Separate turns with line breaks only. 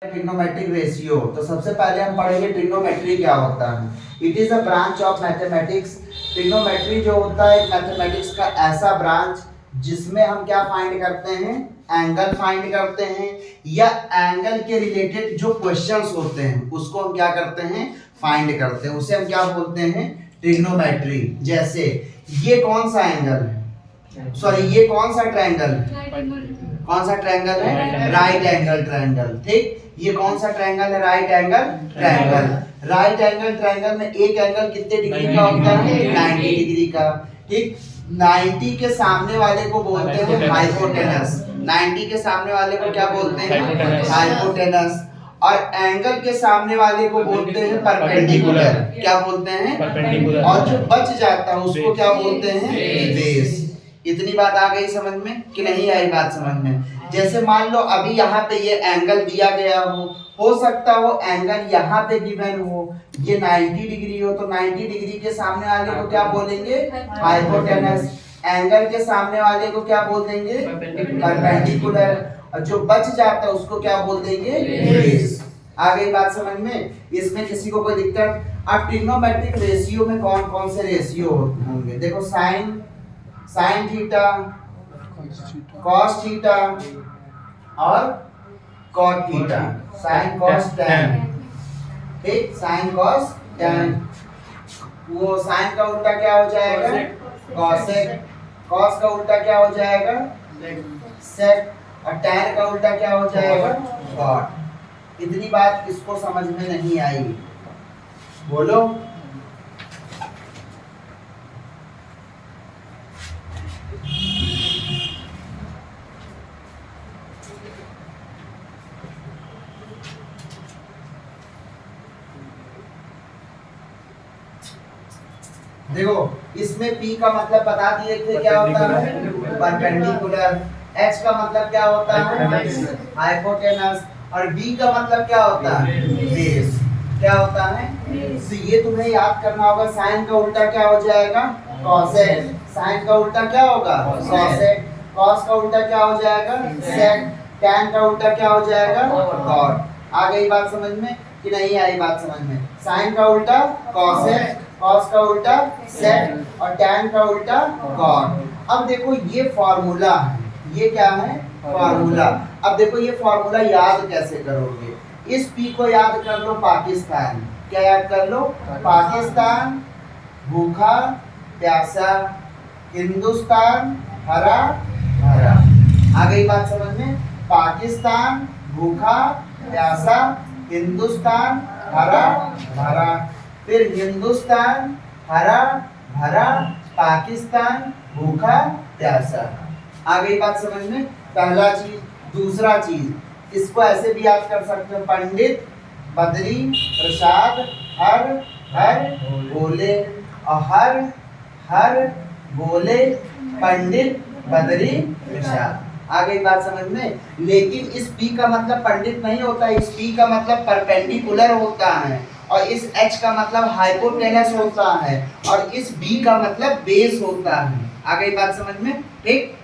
Trigonometric ratio. तो सबसे पहले हम पढ़ेंगे ट्रिग्नोमेट्री क्या होता है। It is a branch of mathematics. Trigonometry जो होता है मैथमेटिक्स का ऐसा ब्रांच जिसमें हम क्या फाइंड करते हैं, एंगल फाइंड करते हैं, या एंगल के रिलेटेड जो क्वेश्चंस होते हैं उसको हम क्या करते हैं, फाइंड करते हैं। उसे हम क्या बोलते हैं, ट्रिग्नोमेट्री। जैसे ये कौन सा एंगल है, सॉरी ये कौन सा ट्रायंगल है, कौन सा ट्रायंगल है, राइट एंगल ट्रायंगल। ठीक, ये कौन सा ट्रायंगल है, right angle triangle. Right angle triangle में एक एंगल कितने डिग्री का होता है, 90 डिग्री का। ठीक, 90 के सामने वाले को बोलते हैं हाइपोटेनस। 90 के सामने वाले को क्या बोलते हैं, हाइपोटेनस। और एंगल के सामने वाले को बोलते हैं परपेंडिकुलर। क्या बोलते हैं, परपेंडिकुलर। और जो बच जाता है उसको क्या बोलते हैं, बेस। इतनी बात आ गई समझ में कि नहीं आई बात समझ में। जैसे मान लो अभी यहाँ पे ये एंगल दिया गया हो सकता हो एंगल यहाँ पे गिवन हो, ये 90 डिग्री हो, तो 90 डिग्री के सामने वाले को क्या बोलेंगे, हाइपोटेनस। एंगल के सामने वाले को क्या बोल देंगे, परपेंडिकुलर। और जो बच जाता है उसको क्या बोल देंगे, बेस। आ गई बात समझ में। इसमें किसी को कोई दिक्कत। अब ट्रिग्नोमेट्रिक रेशियो में कौन कौन से रेशियो होंगे, देखो साइन थीटा, कॉस थीटा और cot theta. Sine cos tan, ठीक, साइन कॉस टैन। वो साइन का उल्टा क्या हो जाएगा, कॉसेक। कॉस का उल्टा क्या हो जाएगा, सेक। और टैन का उल्टा क्या हो जाएगा, कॉट। इतनी बात किसको समझ में नहीं आई, बोलो। देखो इसमें P का मतलब बता दिए थे क्या होता है, परपेंडिकुलर। H का मतलब क्या होता है, हाइपोटेनस। और B का मतलब क्या होता है, बेस। क्या होता है, तो ये तुम्हें याद करना होगा। साइन का उल्टा क्या हो जाएगा, कॉसेक। साइन का उल्टा क्या होगा, कॉसेक। कॉस का उल्टा क्या हो जाएगा, सेक। टैन का उल्टा क्या हो जाएगा, कॉट। आ गई बात समझ में कि नहीं आई बात समझ में। साइन का उल्टा कॉसेक, कॉस का उल्टा सेक और टैन का उल्टा कॉट। अब देखो ये फॉर्मूला है, ये क्या है, फॉर्मूला। अब देखो ये फॉर्मूला याद कैसे करोगे। इस P को याद कर लो पाकिस्तान। क्या याद कर लो, पाकिस्तान भूखा प्यासा, हिंदुस्तान हरा भरा। आ गई बात समझ में। पाकिस्तान भूखा प्यासा, हिंदुस्तान हरा भरा। फिर हिंदुस्तान हरा भरा, पाकिस्तान भूखा प्यासा। आ गई बात समझ में, पहला चीज। दूसरा चीज, इसको ऐसे भी याद कर सकते हो, पंडित बद्री प्रसाद हर हर बोले। और हर हर बोले पंडित बद्री प्रसाद। आ गई बात समझ में। लेकिन इस P का मतलब पंडित नहीं होता, इस P का मतलब परपेंडिकुलर होता है। और इस H का मतलब हाइपोटेनस होता है। और इस B का मतलब बेस होता है। आ गई बात समझ में, ठीक।